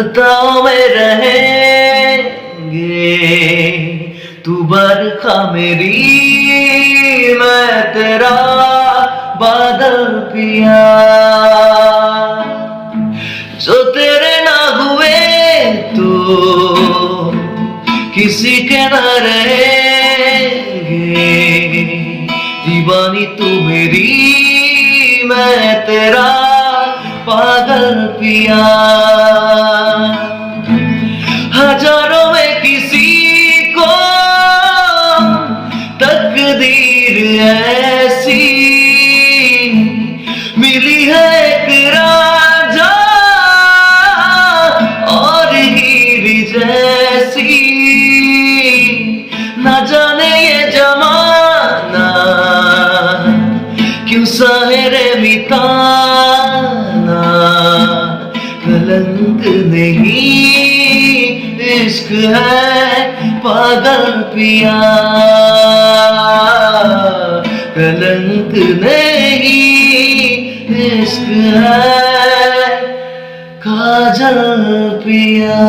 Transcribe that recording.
रफ्ताओं में रहेंगे, तू बरखा मेरी, मैं तेरा बादल पिया। जो तेरे ना हुए तो किसी के ना रहेंगे, दीवानी तू मेरी, मैं तेरा पागल पिया। हजारों में किसी को तकदीर ऐसी मिली है, एक राजा और हीर जैसी। ना जाने ये जमाना क्यों सहेरे मिटाना, कलंक नहीं इश्क है पागल पिया। कलंक नहीं इश्क है काजल पिया।